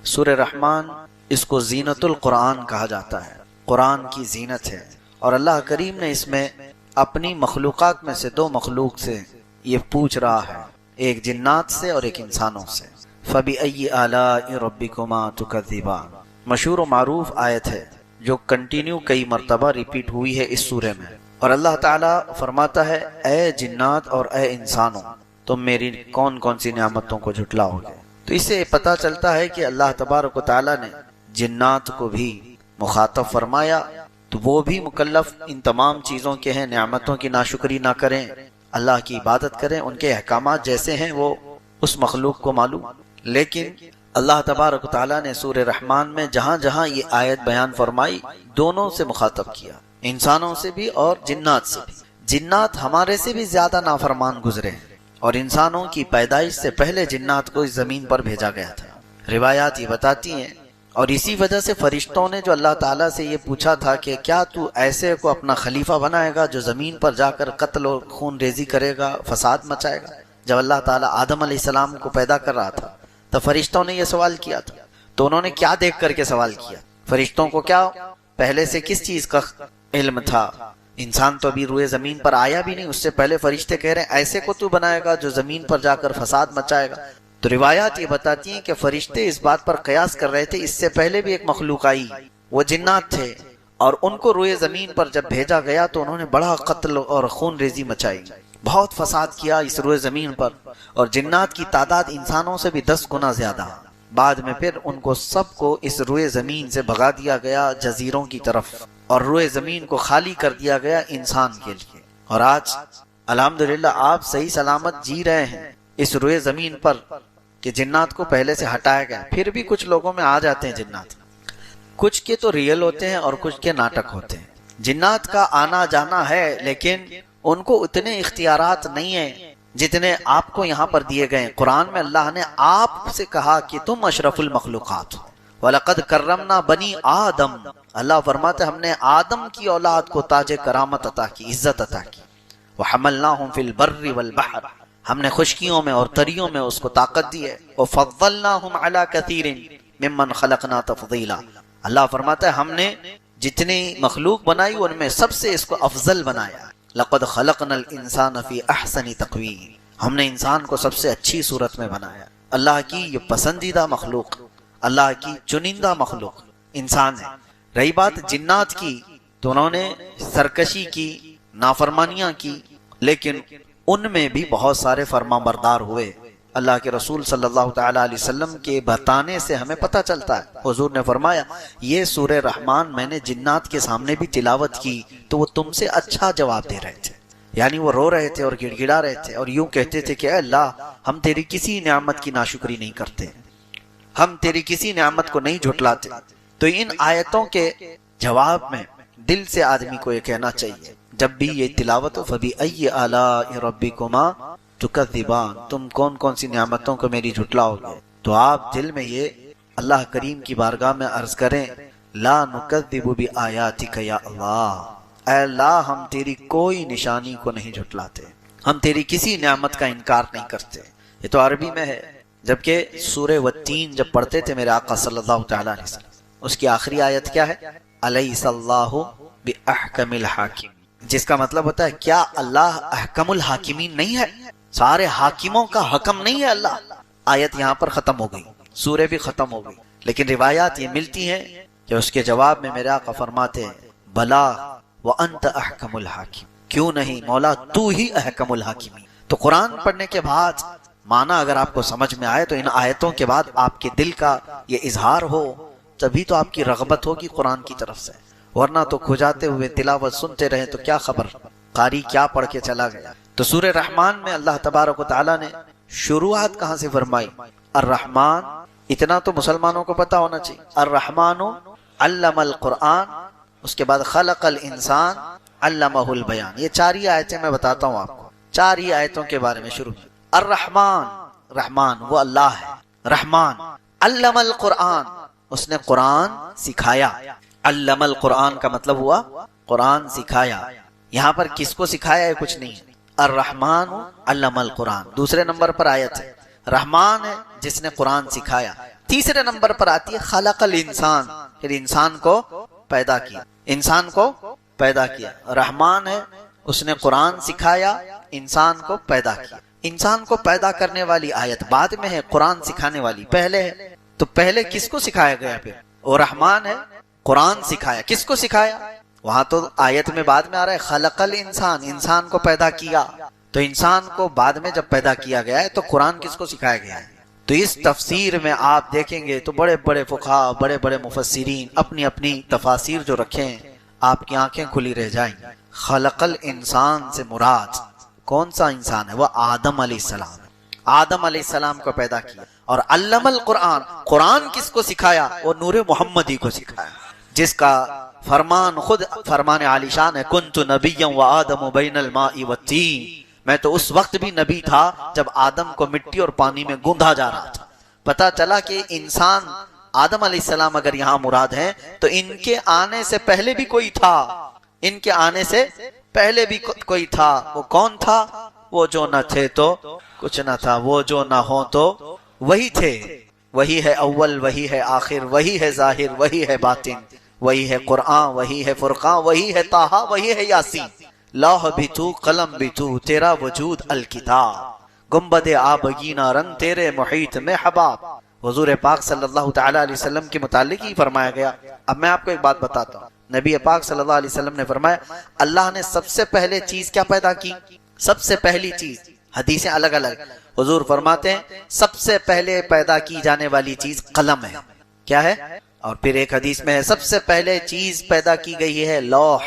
سورہ رحمان اس کو زینت القرآن کہا جاتا ہے، قرآن کی زینت ہے، اور اللہ کریم نے اس میں اپنی مخلوقات میں سے دو مخلوق سے یہ پوچھ رہا ہے، ایک جنات سے اور ایک انسانوں سے۔ فَبِأَيِّ آلَاءِ رَبِّكُمَا تُكَذِّبَانِ، مشہور و معروف آیت ہے جو کنٹینیو کئی مرتبہ ریپیٹ ہوئی ہے اس سورے میں، اور اللہ تعالیٰ فرماتا ہے اے جنات اور اے انسانوں، تم میری کون کون سی نعمتوں کو جھٹلاؤ گے۔ تو اس سے پتہ چلتا ہے کہ اللہ تبارک و تعالیٰ نے جنات کو بھی مخاطب فرمایا، تو وہ بھی مکلف ان تمام چیزوں کے ہیں، نعمتوں کی ناشکری نہ کریں، اللہ کی عبادت کریں، ان کے احکامات جیسے ہیں وہ اس مخلوق کو معلوم۔ لیکن اللہ تبارک و تعالیٰ نے سورہ رحمان میں جہاں جہاں یہ آیت بیان فرمائی، دونوں سے مخاطب کیا، انسانوں سے بھی اور جنات سے بھی۔ جنات ہمارے سے بھی زیادہ نافرمان گزرے ہیں، اور انسانوں کی پیدائش سے پہلے جنات کو اس زمین پر بھیجا گیا تھا۔ روایات یہ بتاتی ہیں، اور اسی وجہ سے فرشتوں نے جو اللہ تعالیٰ سے یہ پوچھا تھا کہ کیا تو ایسے کو اپنا خلیفہ بنائے گا جو زمین پر جا کر قتل اور خون ریزی کرے گا، فساد مچائے گا؟ جب اللہ تعالیٰ آدم علیہ السلام کو پیدا کر رہا تھا تو فرشتوں نے یہ سوال کیا تھا، تو انہوں نے کیا دیکھ کر کے سوال کیا؟ فرشتوں کو کیا پہلے سے کس چیز کا علم تھا؟ انسان تو ابھی روئے زمین پر آیا بھی نہیں، اس سے پہلے فرشتے کہہ رہے ہیں ایسے کو تو بنائے گا جو زمین پر جا کر فساد مچائے گا۔ تو روایات یہ بتاتی ہیں کہ فرشتے اس بات پر قیاس کر رہے تھے، اس سے پہلے بھی ایک مخلوق آئی، وہ جنات تھے، اور ان کو روئے زمین پر جب بھیجا گیا تو انہوں نے بڑا قتل اور خون ریزی مچائی، بہت فساد کیا اس روئے زمین پر، اور جنات کی تعداد انسانوں سے بھی 10 گنا زیادہ۔ بعد میں پھر ان کو سب کو اس روئے زمین سے بھگا دیا گیا جزیروں کی طرف، اور روئے زمین کو خالی کر دیا گیا انسان کے لیے۔ اور آج الحمدللہ آپ صحیح سلامت جی رہے ہیں اس روئے زمین پر کہ جنات کو پہلے سے ہٹایا گیا۔ پھر بھی کچھ لوگوں میں آ جاتے ہیں جنات، کچھ کے تو ریئل ہوتے ہیں اور کچھ کے ناٹک ہوتے ہیں۔ جنات کا آنا جانا ہے، لیکن ان کو اتنے اختیارات نہیں ہیں جتنے آپ کو یہاں پر دیے گئے۔ قرآن میں اللہ نے آپ سے کہا کہ تم اشرف المخلوقات ہو، وَلَقَدْ كَرَّمْنَا بَنِي آدم، اللہ فرماتے ہم نے آدم کی اولاد کو تاج کرامت عطا کی، عزت عطا کی۔ وَحَمَلْنَاهُمْ فِي الْبَرِّ وَالْبَحْرِ، ہم نے خشکیوں میں اور تریوں میں اس کو طاقت دی ہے۔ وَفَضَّلْنَاهُمْ عَلَى كَثِيرٍ مِّمَّنْ خَلَقْنَا تَفْضِيلًا، اللہ فرماتا ہے ہم نے جتنی مخلوق بنائی ان میں سب سے اس کو افضل بنایا۔ لَقَدْ خَلَقْنَا الْإِنسَانَ فِي أَحْسَنِ تَقْوِيمٍ، ہم نے انسان کو سب سے اچھی صورت میں بنایا۔ اللہ کی یہ پسندیدہ مخلوق، اللہ کی چنندہ مخلوق انسان ہے۔ رہی بات جنات کی، تو انہوں نے سرکشی کی، نافرمانیاں کی، لیکن ان میں بھی بہت سارے فرما بردار ہوئے۔ اللہ کے رسول صلی اللہ تعالیٰ علیہ وسلم کے بتانے سے ہمیں پتہ چلتا ہے، حضور نے فرمایا یہ سورہ رحمان میں نے جنات کے سامنے بھی تلاوت کی تو وہ تم سے اچھا جواب دے رہے تھے، یعنی وہ رو رہے تھے اور گڑ گڑا رہے تھے اور یوں کہتے تھے کہ اے اللہ ہم تیری کسی نعمت کی ناشکری نہیں کرتے، ہم تیری کسی نعمت کو نہیں جھٹلاتے۔ تو ان آیتوں کے جواب میں دل سے آدمی کو یہ کہنا چاہیے جب بھی یہ تلاوت ہو، فَبِأَيِّ آلَاءِ رَبِّكُمَا تُكَذِّبَانِ، تم کون کون سی نعمتوں کو میری جھٹلاؤ گے۔ تو آپ دل میں یہ اللہ کریم کی بارگاہ میں عرض کریں، لا نکذب بآیاتک یا اللہ، اے اللہ ہم تیری کوئی نشانی کو نہیں جھٹلاتے، ہم تیری کسی نعمت کا انکار نہیں کرتے۔ یہ تو عربی میں ہے، جبکہ سورہ والتین جب پڑھتے تھے میرے آقا صلی اللہ تعالیٰ علیہ وسلم، اس کی آخری آیت کیا ہے؟ الیس اللہ باحکم الحاکم، جس کا مطلب ہوتا ہے کیا اللہ احکم الحاکمین نہیں ہے، سارے حاکموں کا حکم نہیں ہے اللہ۔ آیت یہاں پر ختم ہو گئی، سورہ بھی ختم ہو گئی، لیکن روایات یہ ملتی ہیں کہ اس کے جواب میں میرے آقا فرماتے ہیں بلا وانت احکم الحاکم، کیوں نہیں مولا تو ہی احکم الحاکمین۔ تو قرآن پڑھنے کے بعد معنی اگر آپ کو سمجھ میں آئے تو ان آیتوں کے بعد آپ کے دل کا یہ اظہار ہو، تبھی تو آپ کی رغبت ہوگی قرآن کی طرف سے، ورنہ تو کھجاتے ہوئے تلاوت سنتے رہے تو کیا خبر قاری کیا پڑھ کے چلا گیا۔ تو سورہ رحمان میں اللہ تبارک و تعالیٰ نے شروعات کہاں سے فرمائی؟ الرحمن، اتنا تو مسلمانوں کو پتا ہونا چاہیے، الرحمن علم القرآن، اس کے بعد خلق الانسان علمہ البیان۔ یہ 4 ہی آیتیں میں بتاتا ہوں آپ کو، 4 ہی آیتوں کے بارے میں شروع۔ الرحمن، رحمان وہ اللہ ہے، رحمان علم القرآن، اس نے قرآن سکھایا۔ علم القرآن کا مطلب ہوا قرآن سکھایا، یہاں پر کس کو سکھایا ہے کچھ نہیں ہے۔ الرحمن علم القرآن، دوسرے نمبر پر آیت ہے، رحمان ہے جس نے قرآن سکھایا۔ تیسرے نمبر پر آتی ہے خلق الانسان، پھر انسان کو پیدا کیا، انسان کو پیدا کیا۔ رحمان ہے، اس نے قرآن سکھایا، انسان کو پیدا کیا۔ انسان کو پیدا کرنے والی آیت بعد میں ہے، قرآن سکھانے والی پہلے ہے۔ تو پہلے کس کو سکھایا گیا؟ پھر وہ رحمان ہے، قرآن سکھایا، کس کو سکھایا؟ وہاں تو آیت میں بعد میں آ رہا ہے خلق الانسان، انسان کو پیدا کیا۔ تو انسان کو بعد میں جب پیدا کیا گیا ہے تو قرآن کس کو سکھایا گیا ہے؟ تو اس تفسیر میں آپ دیکھیں گے تو بڑے بڑے فقہا، بڑے بڑے مفسرین اپنی اپنی تفاسیر جو رکھے ہیں، آپ کی آنکھیں کھلی رہ جائیں۔ خلق الانسان سے مراد کون سا انسان ہے؟ وہ آدم علیہ السلام، آدم علیہ السلام کو پیدا کیا۔ اور علم القرآن، قرآن کس کو سکھایا؟ وہ نور محمدی کو سکھایا، جس کا فرمان خود فرمان عالی شان ہے، کنت نبیا وآدم بین الماء والطین، میں تو اس وقت بھی نبی تھا جب آدم کو مٹی اور پانی میں گوندھا جا رہا تھا۔ پتا چلا کہ انسان آدم علیہ السلام اگر یہاں مراد ہیں تو ان کے آنے سے پہلے بھی کوئی تھا، ان کے آنے سے پہلے بھی کوئی تھا۔ وہ کون تھا؟ وہ جو نہ تھے تو کچھ نہ تھا، وہ جو نہ ہو تو وہی تھے۔ وہی ہے اول، وہی ہے آخر، وہی ہے ظاہر، وہی ہے باطن، وہی ہے قرآن، وہی ہے فرقان، وہی ہے طٰہٰ، وہی ہے یاسین۔ لوح بھی تو، قلم بھی تو، تیرا وجود الکتاب، گنبد آبگینہ رنگ تیرے محیط میں حباب۔ حضور پاک صلی اللہ تعالی علیہ وسلم کے متعلق ہی فرمایا گیا۔ اب میں آپ کو ایک بات بتاتا ہوں، نبی پاک صلی اللہ علیہ وسلم نے فرمایا اللہ نے سب سے پہلے چیز کیا پیدا کی؟ سب سے پہلی چیز، حدیثیں الگ الگ، حضور فرماتے ہیں سب سے پہلے پیدا کی جانے والی چیز قلم ہے۔ کیا ہے؟ اور پھر ایک حدیث میں ہے سب سے پہلے چیز پیدا کی گئی ہے لوح۔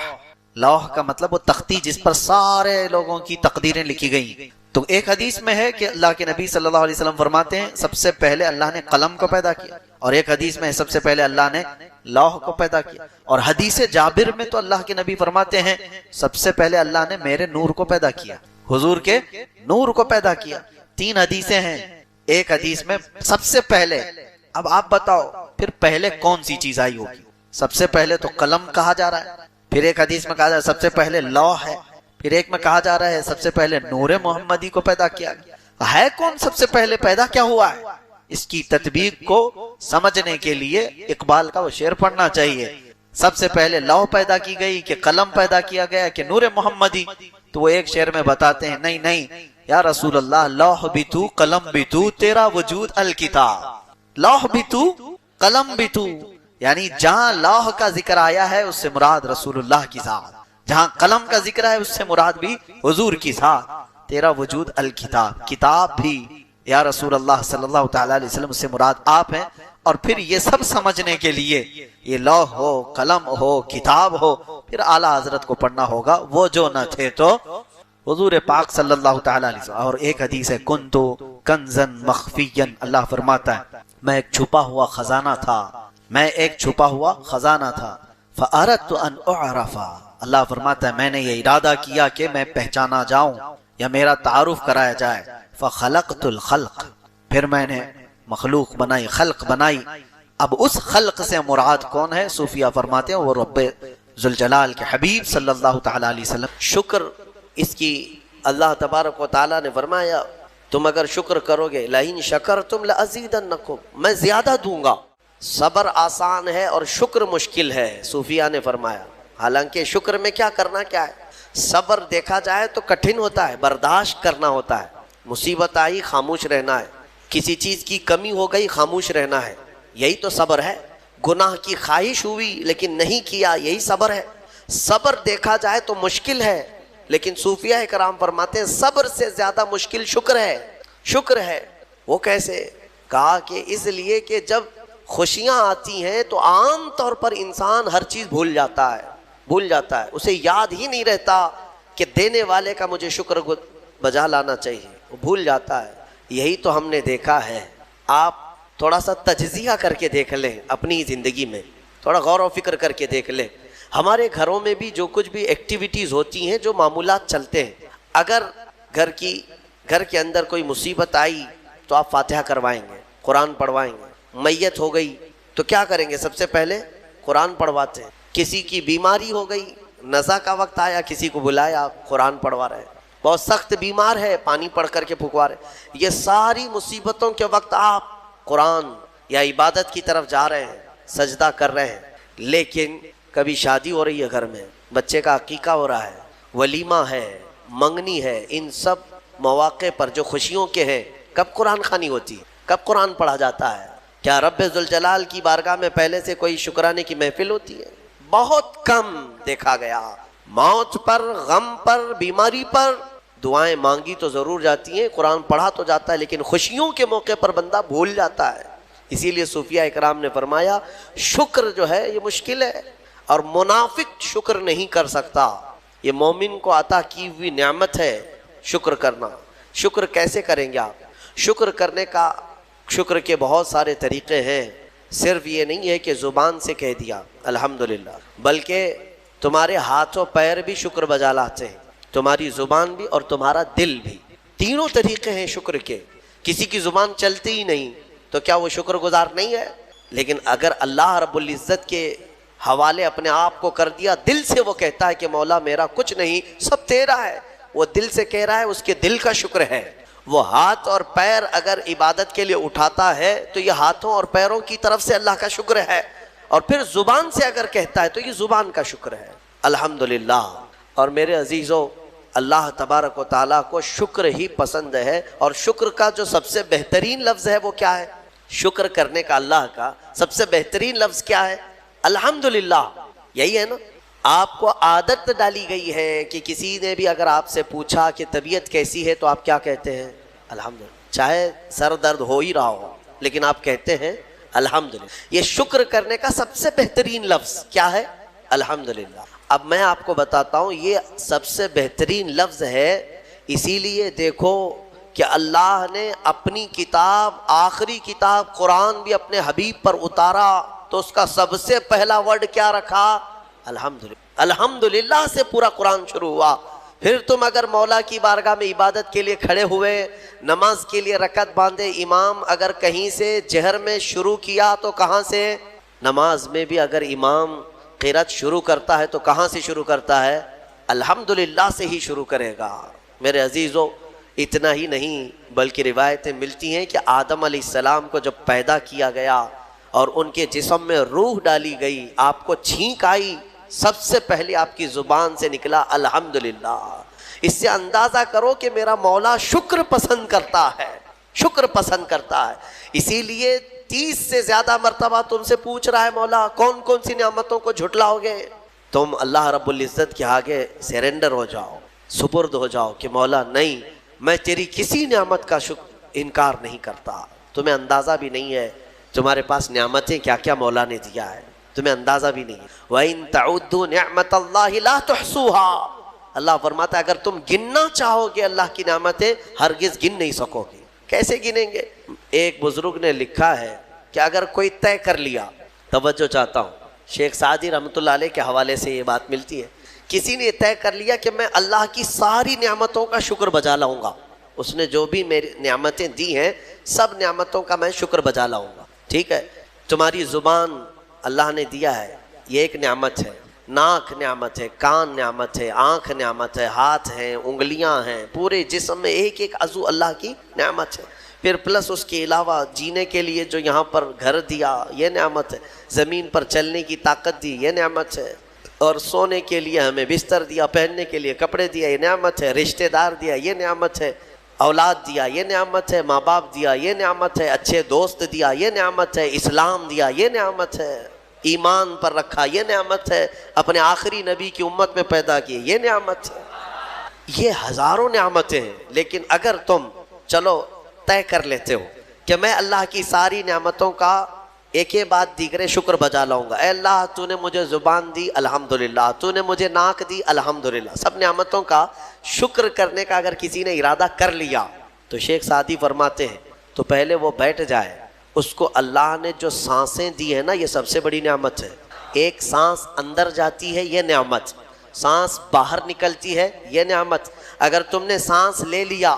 لوح کا مطلب وہ تختی جس پر سارے لوگوں کی تقدیریں لکھی گئی۔ تو ایک حدیث میں ہے کہ اللہ کے نبی صلی اللہ علیہ وسلم فرماتے ہیں سب سے پہلے اللہ نے قلم کو پیدا کیا، اور ایک حدیث میں سب سے پہلے اللہ نے لوح کو پیدا کیا۔ اور حدیث جابر میں تو اللہ کے نبی فرماتے ہیں سب سے پہلے اللہ نے میرے نور کو پیدا کیا، حضور کے نور کو پیدا کیا۔ تین حدیثیں ہیں، ایک حدیث میں سب سے پہلے۔ اب آپ بتاؤ پھر پہلے کون سی چیز آئی ہوگی؟ سب سے پہلے تو قلم کہا جا رہا ہے، پھر ایک حدیث میں کہا جا رہا ہے سب سے پہلے لوح ہے، پھر ایک میں کہا جا رہا ہے سب سے پہلے نور محمدی کو پیدا کیا گیا۔ ہے کون سب سے پہلے پیدا کیا ہوا ہے؟ اس کی تطبیق کو سمجھنے کے لیے اقبال کا وہ شعر پڑھنا چاہیے۔ سب سے پہلے لوح پیدا کی گئی کہ قلم پیدا کیا گیا کہ نور محمدی؟ تو وہ ایک شعر میں بتاتے ہیں نہیں نہیں یا رسول اللہ، لوح بھی تو، قلم بھی تو، تیرا وجود الکتاب۔ لوح بھی تو، قلم بھی تو، یعنی جہاں لوح کا ذکر آیا ہے اس سے مراد رسول اللہ کی ذات، جہاں قلم کا ذکر ہے اس سے مراد بھی حضور کی ذات۔ تیرا وجود الکتاب، کتاب بھی یا رسول اللہ صلی اللہ تعالی علیہ وسلم سے مراد آپ ہیں۔ اور پھر یہ سب سمجھنے کے لیے یہ لوح ہو، قلم ہو، کتاب ہو، پھر اعلیٰ حضرت کو پڑھنا ہوگا وہ جو نہ تھے تو حضور پاک صلی اللہ تعالی علیہ وسلم۔ اور ایک حدیث ہے کنتو کنزن مخفیا، اللہ فرماتا ہے میں ایک چھپا ہوا خزانہ تھا، میں ایک چھپا ہوا خزانہ تھا۔ فأردت ان اعرف، اللہ فرماتا ہے میں نے یہ ارادہ کیا کہ میں پہچانا جاؤں یا میرا تعارف کرایا جائے۔ فخلقت الخلق، پھر میں نے مخلوق بنائی، خلق بنائی۔ اب اس خلق سے مراد کون ہے؟ صوفیہ فرماتے ہیں وہ رب ذوالجلال کے حبیب صلی اللہ تعالی علیہ وسلم۔ شکر اس کی اللہ تبارک و تعالیٰ نے فرمایا تم اگر شکر کرو گے لئن شکرتم لازیدنکم، میں زیادہ دوں گا۔ صبر آسان ہے اور شکر مشکل ہے، صوفیہ نے فرمایا۔ حالانکہ شکر میں کیا کرنا کیا ہے؟ صبر دیکھا جائے تو کٹھن ہوتا ہے، برداشت کرنا ہوتا ہے۔ مصیبت آئی خاموش رہنا ہے، کسی چیز کی کمی ہو گئی خاموش رہنا ہے، یہی تو صبر ہے۔ گناہ کی خواہش ہوئی لیکن نہیں کیا، یہی صبر ہے۔ صبر دیکھا جائے تو مشکل ہے، لیکن صوفیہ کرام فرماتے ہیں صبر سے زیادہ مشکل شکر ہے۔ شکر ہے وہ کیسے؟ کہا کہ اس لیے کہ جب خوشیاں آتی ہیں تو عام طور پر انسان ہر چیز بھول جاتا ہے، اسے یاد ہی نہیں رہتا کہ دینے والے کا مجھے شکر بجا لانا چاہیے، وہ بھول جاتا ہے۔ یہی تو ہم نے دیکھا ہے۔ آپ تھوڑا سا تجزیہ کر کے دیکھ لیں اپنی زندگی میں، تھوڑا غور و فکر کر کے دیکھ لیں۔ ہمارے گھروں میں بھی جو کچھ بھی ایکٹیویٹیز ہوتی ہیں، جو معمولات چلتے ہیں، اگر گھر کے اندر کوئی مصیبت آئی تو آپ فاتحہ کروائیں گے، قرآن پڑھوائیں گے۔ میت ہو گئی تو کیا کریں گے؟ سب سے پہلے قرآن پڑھواتے ہیں۔ کسی کی بیماری ہو گئی، نزا کا وقت آیا، کسی کو بلایا، قرآن پڑھوا رہے ہیں۔ بہت سخت بیمار ہے، پانی پڑھ کر کے پھکوا رہے۔ یہ ساری مصیبتوں کے وقت آپ قرآن یا عبادت کی طرف جا رہے ہیں، سجدہ کر رہے ہیں، لیکن کبھی شادی ہو رہی ہے گھر میں، بچے کا عقیقہ ہو رہا ہے، ولیمہ ہے، منگنی ہے، ان سب مواقع پر جو خوشیوں کے ہیں، کب قرآن خوانی ہوتی ہے؟ کب قرآن پڑھا جاتا ہے؟ کیا رب ذوالجلال کی بارگاہ میں پہلے سے کوئی شکرانے کی محفل ہوتی ہے؟ بہت کم دیکھا گیا۔ موت پر، غم پر، بیماری پر دعائیں مانگی تو ضرور جاتی ہیں، قرآن پڑھا تو جاتا ہے، لیکن خوشیوں کے موقع پر بندہ بھول جاتا ہے۔ اسی لیے صوفیاء اکرام نے فرمایا شکر جو ہے یہ مشکل ہے، اور منافق شکر نہیں کر سکتا۔ یہ مومن کو عطا کی ہوئی نعمت ہے شکر کرنا۔ شکر کیسے کریں گے آپ؟ شکر کرنے کا، شکر کے بہت سارے طریقے ہیں، صرف یہ نہیں ہے کہ زبان سے کہہ دیا الحمدللہ، بلکہ تمہارے ہاتھ و پیر بھی شکر بجا لاتے ہیں، تمہاری زبان بھی اور تمہارا دل بھی۔ تینوں طریقے ہیں شکر کے۔ کسی کی زبان چلتی ہی نہیں تو کیا وہ شکر گزار نہیں ہے؟ لیکن اگر اللہ رب العزت کے حوالے اپنے آپ کو کر دیا، دل سے وہ کہتا ہے کہ مولا میرا کچھ نہیں، سب تیرا ہے، وہ دل سے کہہ رہا ہے، اس کے دل کا شکر ہے۔ وہ ہاتھ اور پیر اگر عبادت کے لیے اٹھاتا ہے تو یہ ہاتھوں اور پیروں کی طرف سے اللہ کا شکر ہے، اور پھر زبان سے اگر کہتا ہے تو یہ زبان کا شکر ہے، الحمدللہ۔ اور میرے عزیزو، اللہ تبارک و تعالیٰ کو شکر ہی پسند ہے، اور شکر کا جو سب سے بہترین لفظ ہے وہ کیا ہے؟ شکر کرنے کا اللہ کا سب سے بہترین لفظ کیا ہے؟ الحمدللہ۔ یہی ہے نا؟ آپ کو عادت ڈالی گئی ہے کہ کسی نے بھی اگر آپ سے پوچھا کہ طبیعت کیسی ہے تو آپ کیا کہتے ہیں؟ الحمدللہ۔ چاہے سر درد ہو ہی رہا ہو لیکن آپ کہتے ہیں الحمدللہ۔ یہ شکر کرنے کا سب سے بہترین لفظ کیا ہے؟ الحمدللہ۔ اب میں آپ کو بتاتا ہوں یہ سب سے بہترین لفظ ہے، اسی لیے دیکھو کہ اللہ نے اپنی کتاب، آخری کتاب قرآن بھی اپنے حبیب پر اتارا تو اس کا سب سے پہلا ورڈ کیا رکھا؟ الحمدللہ۔ الحمدللہ سے پورا قرآن شروع ہوا۔ پھر تم اگر مولا کی بارگاہ میں عبادت کے لیے کھڑے ہوئے، نماز کے لیے رکعت باندھے، امام اگر کہیں سے جہر میں شروع کیا تو کہاں سے؟ نماز میں بھی اگر امام قرات شروع کرتا ہے تو کہاں سے شروع کرتا ہے؟ الحمدللہ سے ہی شروع کرے گا۔ میرے عزیزو، اتنا ہی نہیں بلکہ روایتیں ملتی ہیں کہ آدم علیہ السلام کو جب پیدا کیا گیا اور ان کے جسم میں روح ڈالی گئی، آپ کو چھینک آئی، سب سے پہلے آپ کی زبان سے نکلا الحمدللہ۔ اس سے اندازہ کرو کہ میرا مولا شکر پسند کرتا ہے، شکر پسند کرتا ہے۔ اسی لیے 30 سے زیادہ مرتبہ تم سے پوچھ رہا ہے مولا کون کون سی نعمتوں کو جھٹلاؤ گے؟ تم اللہ رب العزت کے آگے سیرنڈر ہو جاؤ، سپرد ہو جاؤ کہ مولا نہیں، میں تیری کسی نعمت کا انکار نہیں کرتا۔ تمہیں اندازہ بھی نہیں ہے تمہارے پاس نعمتیں کیا کیا مولا نے دیا ہے، تمہیں اندازہ بھی نہیں ہے۔ وَإِن تَعُدُّوا نِعْمَةَ اللَّهِ لَا تُحْصُوهَا، اللہ فرماتا ہے اگر تم گننا چاہو گے اللہ کی نعمتیں ہرگز گن نہیں سکو گے۔ کیسے گنیں گے؟ ایک بزرگ نے لکھا ہے کہ اگر کوئی طے کر لیا، توجہ چاہتا ہوں، شیخ سعدی رحمۃ اللہ علیہ کے حوالے سے یہ بات ملتی ہے، کسی نے طے کر لیا کہ میں اللہ کی ساری نعمتوں کا شکر بجا لاؤں گا، اس نے جو بھی میری نعمتیں دی ہیں سب نعمتوں کا میں شکر بجا لاؤں گا۔ ٹھیک ہے، تمہاری زبان اللہ نے دیا ہے، یہ ایک نعمت ہے، ناک نعمت ہے، کان نعمت ہے، آنکھ نعمت ہے، ہاتھ ہیں، انگلیاں ہیں، پورے جسم میں ایک ایک عضو اللہ کی نعمت ہے۔ پھر پلس اس کے علاوہ جینے کے لیے جو یہاں پر گھر دیا یہ نعمت ہے، زمین پر چلنے کی طاقت دی یہ نعمت ہے، اور سونے کے لیے ہمیں بستر دیا، پہننے کے لیے کپڑے دیا یہ نعمت ہے، رشتہ دار دیا یہ نعمت ہے، اولاد دیا یہ نعمت ہے، ماں باپ دیا یہ نعمت ہے، اچھے دوست دیا یہ نعمت ہے، اسلام دیا یہ نعمت ہے، ایمان پر رکھا یہ نعمت ہے، اپنے آخری نبی کی امت میں پیدا کیے یہ نعمت ہے۔ یہ ہزاروں نعمتیں ہیں، لیکن اگر تم چلو طے کر لیتے ہو کہ میں اللہ کی ساری نعمتوں کا ایک ہی بات دیگرے شکر بجا لاؤں گا، اے اللہ تو نے مجھے زبان دی الحمدللہ، تو نے مجھے ناک دی الحمدللہ، سب نعمتوں کا شکر کرنے کا اگر کسی نے ارادہ کر لیا تو شیخ سعدی فرماتے ہیں تو پہلے وہ بیٹھ جائے، اس کو اللہ نے جو سانسیں دی ہیں نا یہ سب سے بڑی نعمت ہے۔ ایک سانس اندر جاتی ہے یہ نعمت، سانس باہر نکلتی ہے یہ نعمت۔ اگر تم نے سانس لے لیا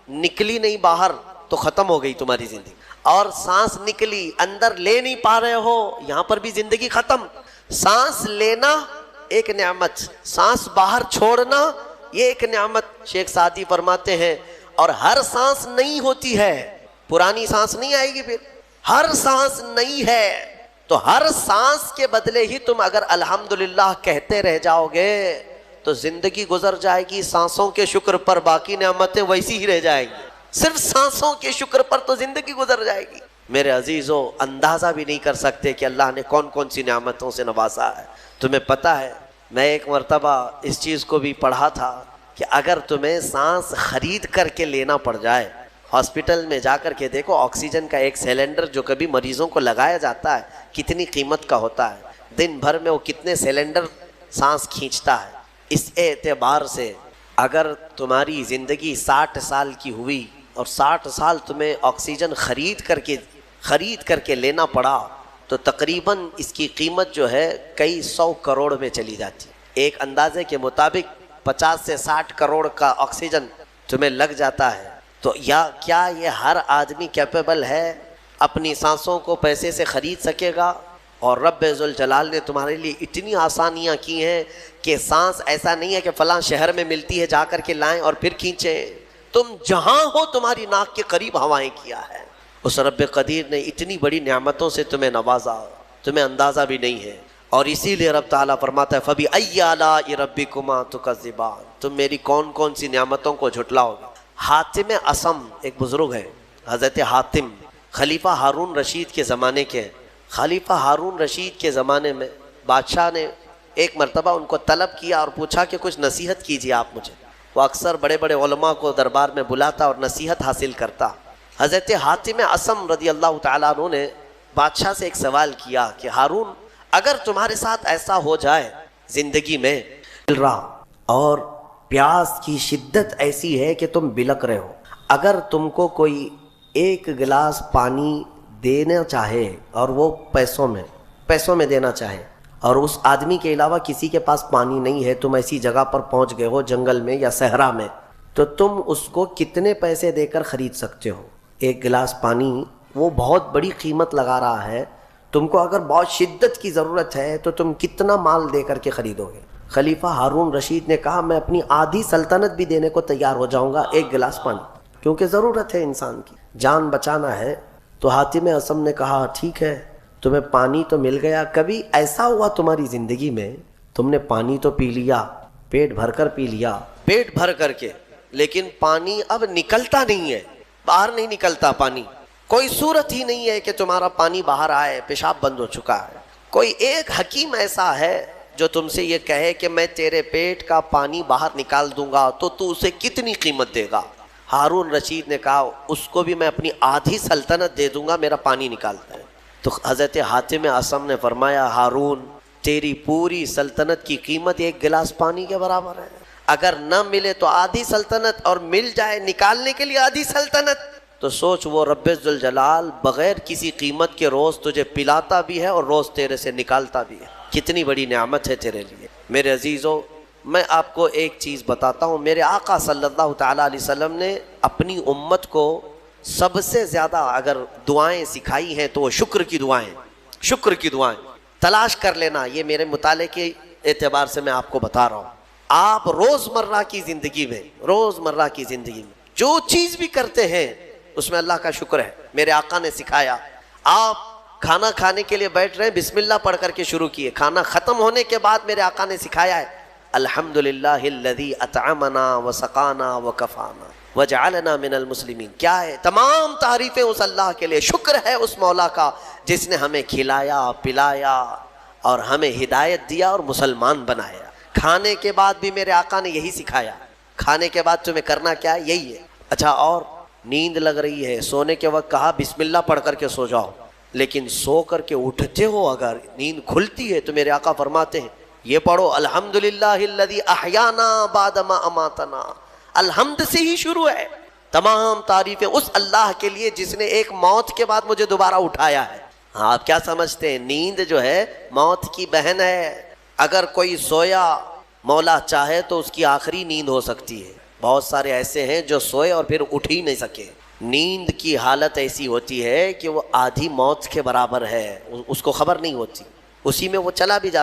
نکلی نہیں باہر تو ختم ہو گئی تمہاری زندگی، اور سانس نکلی اندر لے نہیں پا رہے ہو یہاں پر بھی زندگی ختم۔ سانس لینا ایک نعمت، سانس باہر چھوڑنا یہ ایک نعمت۔ شیخ سعدی فرماتے ہیں اور ہر سانس نہیں ہوتی ہے، پرانی سانس نہیں آئے گی، پھر ہر سانس نئی ہے، تو ہر سانس کے بدلے ہی تم اگر الحمدللہ کہتے رہ جاؤ گے تو زندگی گزر جائے گی سانسوں کے شکر پر، باقی نعمتیں ویسی ہی رہ جائیں گی، صرف سانسوں کے شکر پر تو زندگی گزر جائے گی۔ میرے عزیزو، اندازہ بھی نہیں کر سکتے کہ اللہ نے کون کون سی نعمتوں سے نوازا ہے۔ تمہیں پتہ ہے، میں ایک مرتبہ اس چیز کو بھی پڑھا تھا کہ اگر تمہیں سانس خرید کر کے لینا پڑ جائے، ہاسپٹل میں جا کر کے دیکھو آکسیجن کا ایک سلنڈر جو کبھی مریضوں کو لگایا جاتا ہے کتنی قیمت کا ہوتا ہے، دن بھر میں وہ کتنے سلنڈر سانس کھینچتا ہے۔ اس اعتبار سے اگر تمہاری زندگی 60 سال کی ہوئی اور 60 سال تمہیں آکسیجن خرید کر کے لینا پڑا تو تقریباً اس کی قیمت جو ہے کئی 100 کروڑ میں چلی جاتی ہے۔ ایک اندازے کے مطابق 50 سے 60 کروڑ کا آکسیجن تمہیں لگ جاتا ہے۔ تو کیا یہ ہر آدمی کیپیبل ہے اپنی سانسوں کو پیسے سے خرید سکے گا؟ اور رب ذوالجلال نے تمہارے لیے اتنی آسانیاں کی ہیں کہ سانس ایسا نہیں ہے کہ فلاں شہر میں ملتی ہے جا کر کے لائیں اور پھر کھینچیں، تم جہاں ہو تمہاری ناک کے قریب ہوائیں کیا ہے۔ اس رب قدیر نے اتنی بڑی نعمتوں سے تمہیں نوازا، تمہیں اندازہ بھی نہیں ہے۔ اور اسی لیے رب تعالیٰ فرماتا ہے فَبِأَيِّ آلَاءِ رَبِّكُمَا تُكَذِّبَانِ، تم میری کون کون سی نعمتوں کو جھٹلاؤ گے۔ حاتم اصم ایک بزرگ ہے، حضرت حاتم خلیفہ ہارون رشید کے زمانے کے۔ خلیفہ ہارون رشید کے زمانے میں بادشاہ نے ایک مرتبہ ان کو طلب کیا اور پوچھا کہ کچھ نصیحت کیجیے آپ مجھے۔ وہ اکثر بڑے بڑے علماء کو دربار میں بلاتا اور نصیحت حاصل کرتا۔ حضرت حاتم اصم رضی اللہ تعالیٰ عنہ نے بادشاہ سے ایک سوال کیا کہ ہارون، اگر تمہارے ساتھ ایسا ہو جائے زندگی میں اور پیاس کی شدت ایسی ہے کہ تم بلک رہے ہو، اگر تم کو کوئی ایک گلاس پانی دینا چاہے اور وہ پیسوں میں دینا چاہے اور اس آدمی کے علاوہ کسی کے پاس پانی نہیں ہے، تم ایسی جگہ پر پہنچ گئے ہو جنگل میں یا صحرا میں، تو تم اس کو کتنے پیسے دے کر خرید سکتے ہو؟ ایک گلاس پانی وہ بہت بڑی قیمت لگا رہا ہے، تم کو اگر بہت شدت کی ضرورت ہے تو تم کتنا مال دے کر کے خریدو گے؟ خلیفہ ہارون رشید نے کہا میں اپنی آدھی سلطنت بھی دینے کو تیار ہو جاؤں گا ایک گلاس پانی، کیونکہ ضرورت ہے انسان کی، جان بچانا ہے۔ تو حاتم اصم نے کہا ٹھیک ہے، تمہیں پانی تو مل گیا، کبھی ایسا ہوا تمہاری زندگی میں تم نے پانی تو پی لیا، پیٹ بھر کر پی لیا، پیٹ بھر کر کے، لیکن پانی اب نکلتا نہیں ہے، باہر نہیں نکلتا پانی، کوئی صورت ہی نہیں ہے کہ تمہارا پانی باہر آئے، پیشاب بند ہو چکا ہے۔ کوئی ایک حکیم ایسا ہے جو تم سے یہ کہے کہ میں تیرے پیٹ کا پانی باہر نکال دوں گا تو اسے کتنی قیمت دے گا؟ ہارون رشید نے کہا اس کو بھی میں اپنی آدھی سلطنت دے دوں گا، میرا پانی نکالتا ہے۔ تو حضرت حاتم اصم نے فرمایا ہارون، تیری پوری سلطنت کی قیمت ایک گلاس پانی کے برابر ہے، اگر نہ ملے تو آدھی سلطنت اور مل جائے نکالنے کے لیے آدھی سلطنت، تو سوچ وہ رب ذوالجلال بغیر کسی قیمت کے روز تجھے پلاتا بھی ہے اور روز تیرے سے نکالتا بھی ہے، کتنی بڑی نعمت ہے تیرے لیے۔ میرے عزیزو، میں آپ کو ایک چیز بتاتا ہوں، میرے آقا صلی اللہ تعالیٰ علیہ وسلم نے اپنی امت کو سب سے زیادہ اگر دعائیں سکھائی ہیں تو وہ شکر کی دعائیں تلاش کر لینا۔ یہ میرے مطالعے کے اعتبار سے میں آپ کو بتا رہا ہوں، آپ روزمرہ کی زندگی میں جو چیز بھی کرتے ہیں اس میں اللہ کا شکر ہے۔ میرے آقا نے سکھایا، آپ کھانا کھانے کے لیے بیٹھ رہے ہیں، بسم اللہ پڑھ کر کے شروع کیے، کھانا ختم ہونے کے بعد میرے آقا نے سکھایا ہے الحمدللہ الذی اطعمنا وسقانا وکفانا وجعلنا من المسلمین۔ کیا ہے؟ تمام تعریفیں اس اللہ کے لیے، شکر ہے اس مولا کا جس نے ہمیں کھلایا پلایا اور ہمیں ہدایت دیا اور مسلمان بنایا۔ کھانے کے بعد بھی میرے آقا نے یہی سکھایا، کھانے کے بعد تمہیں کرنا کیا ہے؟ یہی ہے۔ اچھا، اور نیند لگ رہی ہے، سونے کے وقت کہا بسم اللہ پڑھ کر کے سو جاؤ، لیکن سو کر کے اٹھتے ہو اگر نیند کھلتی ہے تو میرے آقا فرماتے ہیں یہ پڑھو الحمدللہ الذی احیانا بعد ما اماتنا، الحمد سے ہی شروع ہے، تمام تعریفیں اس اللہ کے لیے جس نے ایک موت کے بعد مجھے دوبارہ اٹھایا ہے۔ آپ کیا سمجھتے ہیں؟ نیند جو ہے موت کی بہن ہے، اگر کوئی سویا مولا چاہے تو اس کی آخری نیند ہو سکتی ہے۔ بہت سارے ایسے ہیں جو سوئے اور پھر اٹھ ہی نہیں سکے، نیند کی حالت ایسی ہوتی ہے کہ وہ آدھی موت کے برابر ہے، اس کو خبر نہیں ہوتی، اسی میں وہ چلا بھی جاتا